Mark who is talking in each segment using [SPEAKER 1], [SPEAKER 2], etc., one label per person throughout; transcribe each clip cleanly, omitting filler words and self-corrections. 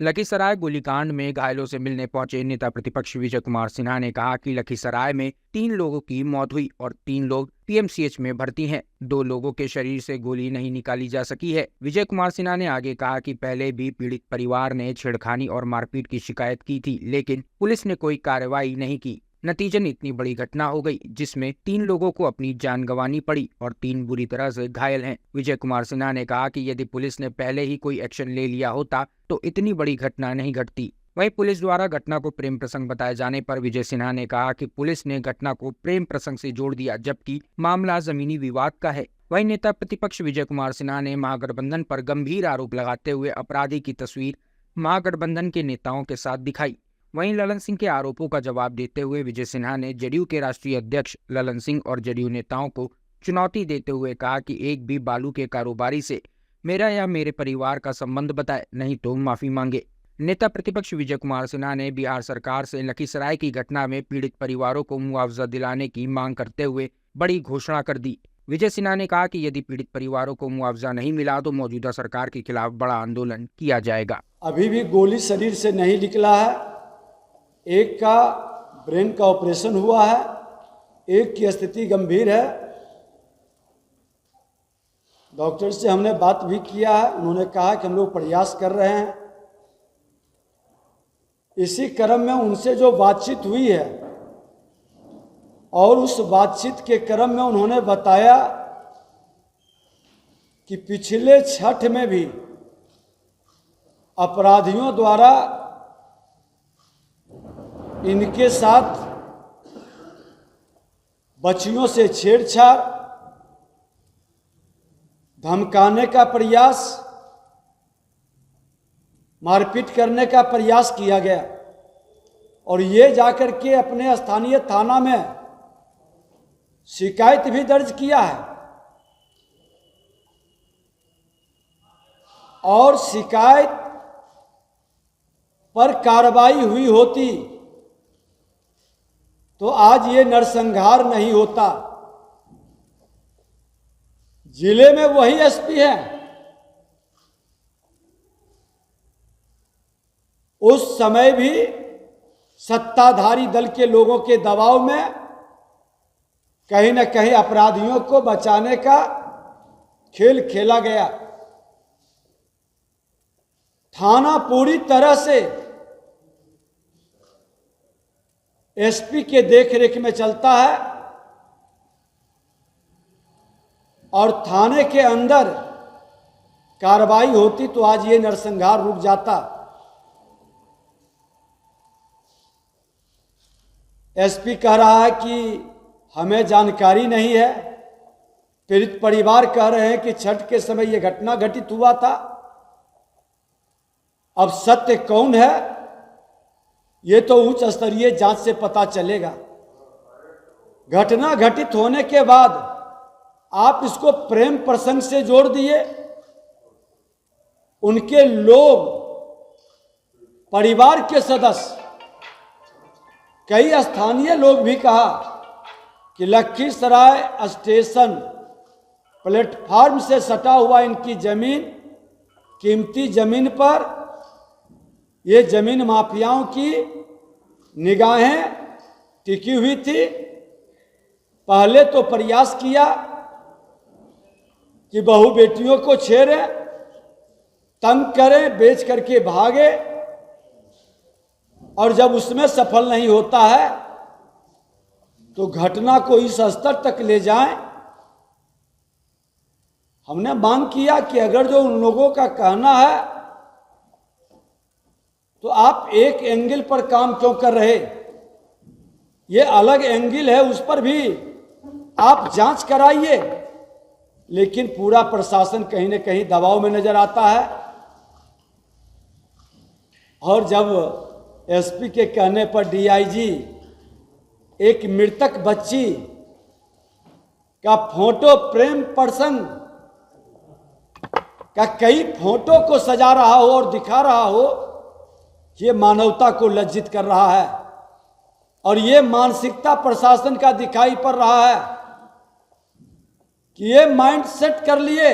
[SPEAKER 1] लखीसराय गोलीकांड में घायलों से मिलने पहुंचे नेता प्रतिपक्ष विजय कुमार सिन्हा ने कहा कि लखीसराय में 3 लोगों की मौत हुई और 3 लोग पीएमसीएच में भर्ती हैं। 2 लोगों के शरीर से गोली नहीं निकाली जा सकी है। विजय कुमार सिन्हा ने आगे कहा कि पहले भी पीड़ित परिवार ने छेड़खानी और मारपीट की शिकायत की थी, लेकिन पुलिस ने कोई कार्रवाई नहीं की। नतीजन इतनी बड़ी घटना हो गई जिसमें 3 लोगों को अपनी जान गंवानी पड़ी और 3 बुरी तरह से घायल हैं। विजय कुमार सिन्हा ने कहा कि यदि पुलिस ने पहले ही कोई एक्शन ले लिया होता तो इतनी बड़ी घटना नहीं घटती। वहीं पुलिस द्वारा घटना को प्रेम प्रसंग बताए जाने पर विजय सिन्हा ने कहा कि पुलिस ने घटना को प्रेम प्रसंग से जोड़ दिया, जबकि मामला जमीनी विवाद का है। वहीं नेता प्रतिपक्ष विजय कुमार सिन्हा ने महागठबंधन पर गंभीर आरोप लगाते हुए अपराधी की तस्वीर महागठबंधन के नेताओं के साथ दिखाई। वहीं ललन सिंह के आरोपों का जवाब देते हुए विजय सिन्हा ने जेडीयू के राष्ट्रीय अध्यक्ष ललन सिंह और जेडीयू नेताओं को चुनौती देते हुए कहा कि एक भी बालू के कारोबारी से मेरा या मेरे परिवार का संबंध बताए, नहीं तो माफी मांगे। नेता प्रतिपक्ष विजय कुमार सिन्हा ने बिहार सरकार से लखीसराय की घटना में पीड़ित परिवारों को मुआवजा दिलाने की मांग करते हुए बड़ी घोषणा कर दी। विजय सिन्हा ने कहा कि यदि पीड़ित परिवारों को मुआवजा नहीं मिला तो मौजूदा सरकार के खिलाफ बड़ा आंदोलन किया जाएगा।
[SPEAKER 2] अभी भी गोली शरीर से नहीं निकला है। एक का ब्रेन का ऑपरेशन हुआ है, एक की स्थिति गंभीर है। डॉक्टर से हमने बात भी किया है, उन्होंने कहा कि हम लोग प्रयास कर रहे हैं। इसी क्रम में उनसे जो बातचीत हुई है और उस बातचीत के क्रम में उन्होंने बताया कि पिछले छठ में भी अपराधियों द्वारा इनके साथ बच्चियों से छेड़छाड़, धमकाने का प्रयास, मारपीट करने का प्रयास किया गया और ये जाकर के अपने स्थानीय थाना में शिकायत भी दर्ज किया है और शिकायत पर कार्रवाई हुई होती तो आज ये नरसंहार नहीं होता। जिले में वही एसपी है, उस समय भी सत्ताधारी दल के लोगों के दबाव में कहीं न कहीं अपराधियों को बचाने का खेल खेला गया। थाना पूरी तरह से एसपी के देखरेख में चलता है और थाने के अंदर कार्रवाई होती तो आज ये नरसंहार रुक जाता। एसपी कह रहा है कि हमें जानकारी नहीं है, पीड़ित परिवार कह रहे हैं कि छठ के समय यह घटना घटित हुआ था। अब सत्य कौन है ये तो उच्च स्तरीय जांच से पता चलेगा। घटना घटित होने के बाद आप इसको प्रेम प्रसंग से जोड़ दिए। उनके लोग, परिवार के सदस्य, कई स्थानीय लोग भी कहा कि लखीसराय स्टेशन प्लेटफार्म से सटा हुआ इनकी जमीन, कीमती जमीन पर ये जमीन माफियाओं की निगाहें टिकी हुई थी। पहले तो प्रयास किया कि बहू बेटियों को छेड़ें, तंग करें, बेच करके भागे और जब उसमें सफल नहीं होता है तो घटना को इस स्तर तक ले जाएं। हमने मांग किया कि अगर जो उन लोगों का कहना है तो आप एक एंगल पर काम क्यों कर रहे, ये अलग एंगल है, उस पर भी आप जांच कराइए। लेकिन पूरा प्रशासन कहीं न कहीं दबाव में नजर आता है और जब एसपी के कहने पर डीआईजी एक मृतक बच्ची का फोटो प्रेम प्रसंग का कई फोटो को सजा रहा हो और दिखा रहा हो, ये मानवता को लज्जित कर रहा है और ये मानसिकता प्रशासन का दिखाई पड़ रहा है कि ये माइंड सेट कर लिए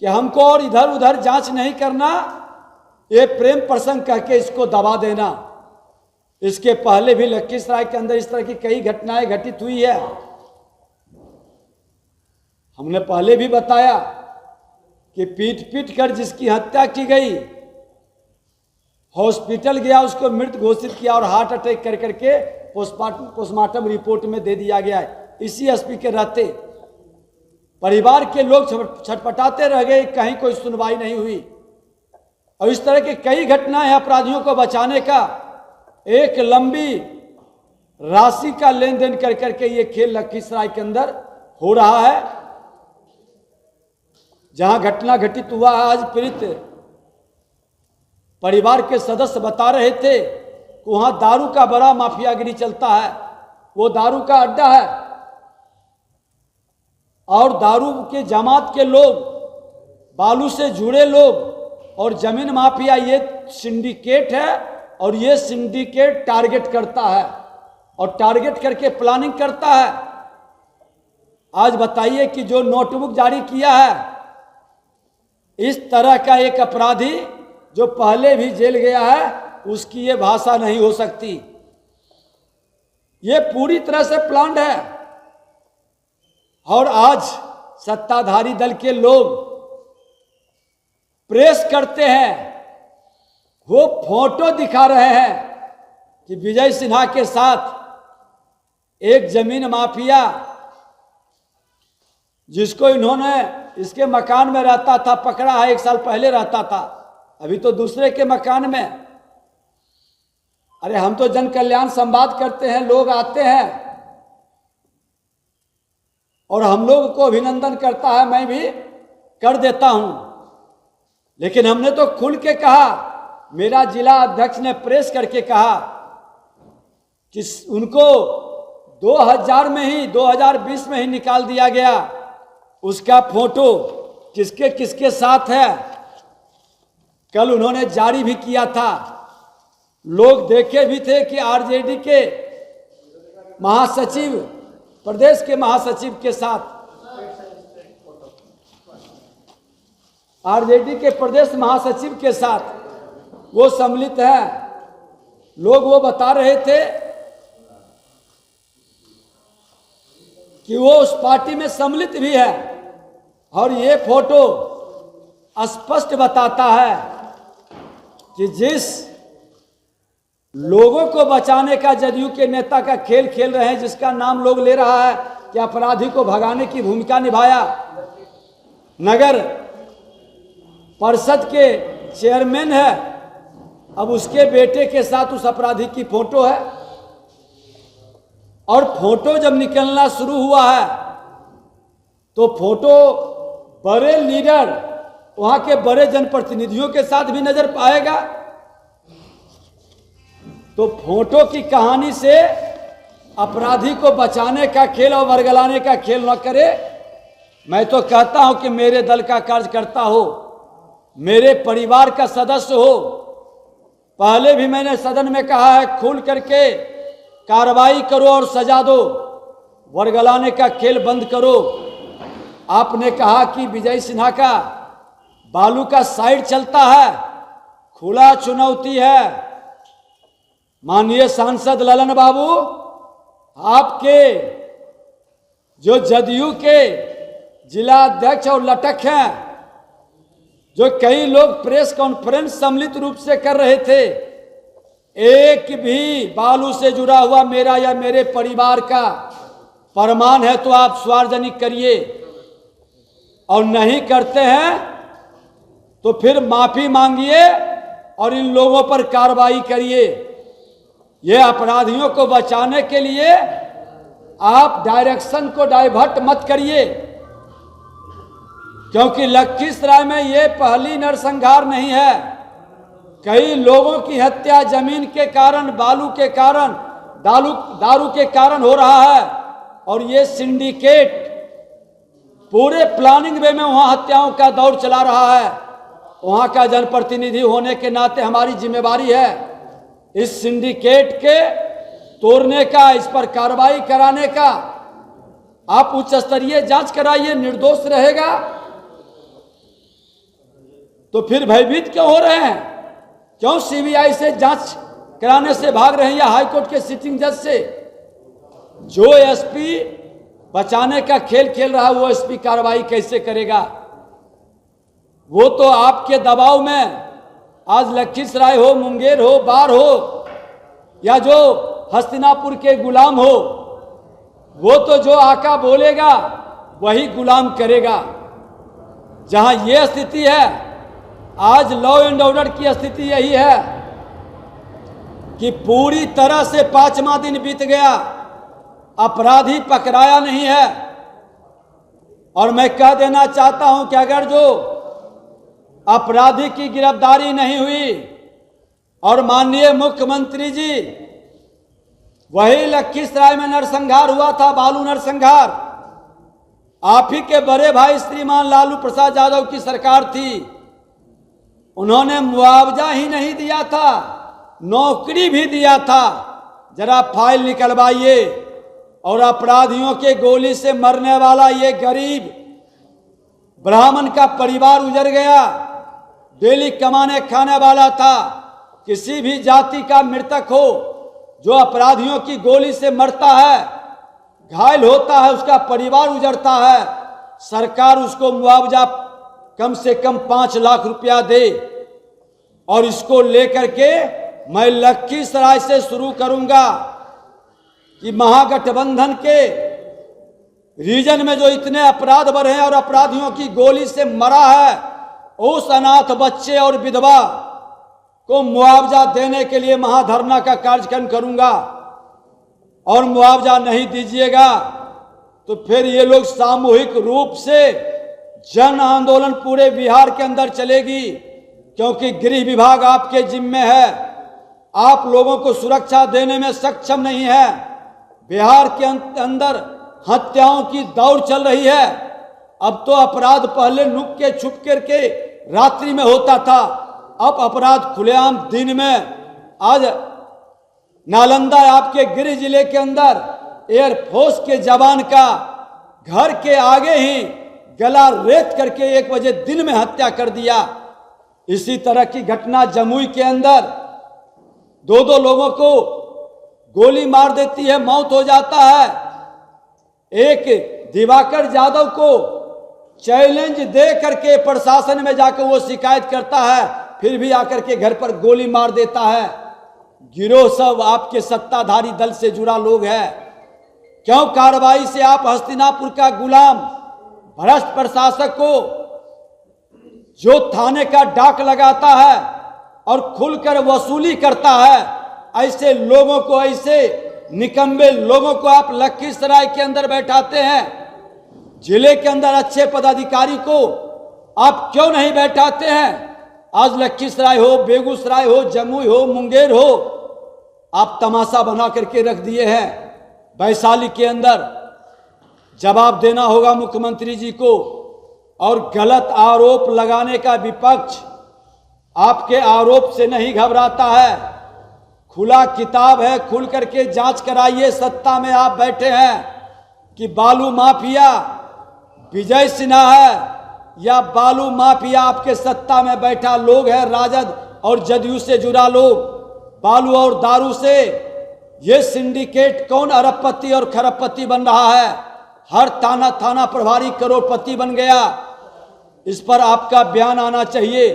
[SPEAKER 2] कि हमको और इधर उधर जांच नहीं करना, ये प्रेम प्रसंग कह के इसको दबा देना। इसके पहले भी लखीसराय के अंदर इस तरह की कई घटनाएं घटित हुई है। हमने पहले भी बताया कि पीट पीट कर जिसकी हत्या की गई, हॉस्पिटल गया, उसको मृत घोषित किया और हार्ट अटैक कर करके पोस्टमार्टम रिपोर्ट में दे दिया गया है। इसी एसपी के रहते परिवार के लोग छटपटाते रह गए, कहीं कोई सुनवाई नहीं हुई। और इस तरह की कई घटनाएं हैं अपराधियों को बचाने का। एक लंबी राशि का लेन देन कर करके ये खेल लखीसराय के अंदर हो रहा है। जहां घटना घटित हुआ है, आज पीड़ित परिवार के सदस्य बता रहे थे कि वहां दारू का बड़ा माफियागिरी चलता है, वो दारू का अड्डा है और दारू के जमात के लोग, बालू से जुड़े लोग और जमीन माफिया, ये सिंडिकेट है। और ये सिंडिकेट टारगेट करता है और टारगेट करके प्लानिंग करता है। आज बताइए कि जो नोटबुक जारी किया है, इस तरह का एक अपराधी जो पहले भी जेल गया है, उसकी ये भाषा नहीं हो सकती। ये पूरी तरह से प्लान्ड है। और आज सत्ताधारी दल के लोग प्रेस करते हैं, वो फोटो दिखा रहे हैं कि विजय सिन्हा के साथ एक जमीन माफिया, जिसको इन्होंने इसके मकान में रहता था, पकड़ा है, 1 साल पहले रहता था, अभी तो दूसरे के मकान में। अरे हम तो जन कल्याण संवाद करते हैं, लोग आते हैं और हम लोग को अभिनंदन करता है, मैं भी कर देता हूं। लेकिन हमने तो खुल के कहा, मेरा जिला अध्यक्ष ने प्रेस करके कहा कि उनको 2020 में ही निकाल दिया गया। उसका फोटो किसके किसके साथ है कल उन्होंने जारी भी किया था। लोग देखे भी थे कि आरजेडी के महासचिव, प्रदेश के महासचिव के साथ, आरजेडी के प्रदेश महासचिव के साथ वो सम्मिलित है। लोग वो बता रहे थे कि वो उस पार्टी में सम्मिलित भी है। और ये फोटो स्पष्ट बताता है कि जिस लोगों को बचाने का जदयू के नेता का खेल खेल रहे हैं, जिसका नाम लोग ले रहा है कि अपराधी को भगाने की भूमिका निभाया, नगर परिषद के चेयरमैन है, अब उसके बेटे के साथ उस अपराधी की फोटो है। और फोटो जब निकलना शुरू हुआ है तो फोटो बड़े लीडर, वहां के बड़े जनप्रतिनिधियों के साथ भी नजर पाएगा। तो फोटो की कहानी से अपराधी को बचाने का खेल और वर्गलाने का खेल न करे। मैं तो कहता हूं कि मेरे दल का कार्यकर्ता हो, मेरे परिवार का सदस्य हो, पहले भी मैंने सदन में कहा है, खुल करके कार्रवाई करो और सजा दो, वर्गलाने का खेल बंद करो। आपने कहा कि विजय सिन्हा का बालू का साइड चलता है, खुला चुनौती है। माननीय सांसद ललन बाबू, आपके जो जदयू के जिला अध्यक्ष और लटक हैं, जो कई लोग प्रेस कॉन्फ्रेंस सम्मिलित रूप से कर रहे थे, एक भी बालू से जुड़ा हुआ मेरा या मेरे परिवार का प्रमाण है तो आप सार्वजनिक करिए, और नहीं करते हैं तो फिर माफी मांगिए और इन लोगों पर कार्रवाई करिए। ये अपराधियों को बचाने के लिए आप डायरेक्शन को डाइवर्ट मत करिए, क्योंकि लखीसराय में ये पहली नरसंहार नहीं है। कई लोगों की हत्या जमीन के कारण, बालू के कारण, दारू के कारण हो रहा है। और ये सिंडिकेट पूरे प्लानिंग वे में वहां हत्याओं का दौर चला रहा है। वहां का जनप्रतिनिधि होने के नाते हमारी जिम्मेवारी है इस सिंडिकेट के तोड़ने का, इस पर कार्रवाई कराने का। आप उच्च स्तरीय जांच कराइए, निर्दोष रहेगा तो फिर भयभीत क्यों हो रहे हैं? क्यों सीबीआई से जांच कराने से भाग रहे हैं या हाईकोर्ट के सिटिंग जज से? जो एसपी बचाने का खेल खेल रहा है वो एसपी कार्रवाई कैसे करेगा? वो तो आपके दबाव में, आज लखीसराय हो, मुंगेर हो, बार हो, या जो हस्तिनापुर के गुलाम हो, वो तो जो आका बोलेगा वही गुलाम करेगा। जहां ये स्थिति है, आज लॉ एंड ऑर्डर की स्थिति यही है कि पूरी तरह से 5वां दिन बीत गया, अपराधी पकड़ाया नहीं है। और मैं कह देना चाहता हूं कि अगर जो अपराधी की गिरफ्तारी नहीं हुई और माननीय मुख्यमंत्री जी, वही लखीसराय में नरसंहार हुआ था, बालू नरसंहार, आप ही के बड़े भाई श्रीमान लालू प्रसाद यादव की सरकार थी, उन्होंने मुआवजा ही नहीं दिया था, नौकरी भी दिया था। जरा फाइल निकलवाइए। और अपराधियों के गोली से मरने वाला ये गरीब ब्राह्मण का परिवार उजड़ गया, डेली कमाने खाने वाला था। किसी भी जाति का मृतक हो जो अपराधियों की गोली से मरता है, घायल होता है, उसका परिवार उजड़ता है, सरकार उसको मुआवजा कम से कम 5 लाख रुपया दे। और इसको लेकर के मैं लखीसराय से शुरू करूंगा कि महागठबंधन के रीजन में जो इतने अपराध बढ़े हैं और अपराधियों की गोली से मरा है, उस अनाथ बच्चे और विधवा को मुआवजा देने के लिए महाधरना का कार्यक्रम करूंगा। और मुआवजा नहीं दीजिएगा तो फिर ये लोग सामूहिक रूप से जन आंदोलन पूरे बिहार के अंदर चलेगी, क्योंकि गृह विभाग आपके जिम्मे है, आप लोगों को सुरक्षा देने में सक्षम नहीं है। बिहार के अंदर हत्याओं की दौड़ चल रही है। अब तो अपराध पहले नुक के छुप करके रात्रि में होता था, अब अपराध खुलेआम दिन में। आज नालंदा आपके गृह जिले के अंदर एयरफोर्स के जवान का घर के आगे ही गला रेत करके 1 बजे दिन में हत्या कर दिया। इसी तरह की घटना जमुई के अंदर 2 लोगों को गोली मार देती है, मौत हो जाता है। एक दिवाकर यादव को चैलेंज दे करके प्रशासन में जाकर वो शिकायत करता है, फिर भी आकर के घर पर गोली मार देता है। गिरोह सब आपके सत्ताधारी दल से जुड़ा लोग है। क्यों कार्रवाई से आप हस्तिनापुर का गुलाम भ्रष्ट प्रशासक को, जो थाने का डाक लगाता है और खुलकर वसूली करता है, ऐसे लोगों को, ऐसे निकम्मे लोगों को आप लखीसराय के अंदर बैठाते हैं। जिले के अंदर अच्छे पदाधिकारी को आप क्यों नहीं बैठाते हैं? आज लखीसराय हो, बेगूसराय हो, जमुई हो, मुंगेर हो, आप तमाशा बना करके रख दिए हैं। वैशाली के अंदर जवाब देना होगा मुख्यमंत्री जी को। और गलत आरोप लगाने का विपक्ष आपके आरोप से नहीं घबराता है। खुला किताब है, खुल करके जांच कराइए। सत्ता में आप बैठे हैं कि बालू माफिया विजय सिन्हा है या बालू माफिया आपके सत्ता में बैठा लोग है, राजद और जदयू से जुड़ा लोग। बालू और दारू से ये सिंडिकेट कौन अरबपति और खरबपति बन रहा है? हर थाना प्रभारी करोड़पति बन गया। इस पर आपका बयान आना चाहिए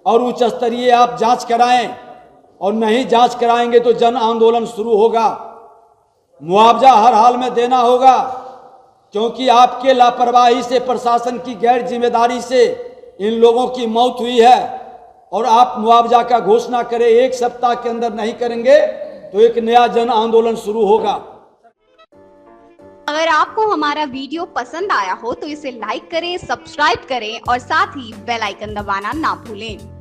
[SPEAKER 2] और उच्च स्तरीय आप जांच कराएं। और नहीं जांच कराएंगे तो जन आंदोलन शुरू होगा। मुआवजा हर हाल में देना होगा, क्योंकि आपके लापरवाही से, प्रशासन की गैर जिम्मेदारी से इन लोगों की मौत हुई है। और आप मुआवजा का घोषणा करें, 1 सप्ताह के अंदर नहीं करेंगे तो एक नया जन आंदोलन शुरू होगा।
[SPEAKER 3] अगर आपको हमारा वीडियो पसंद आया हो तो इसे लाइक करें, सब्सक्राइब करें और साथ ही बेल आइकन दबाना ना भूलें।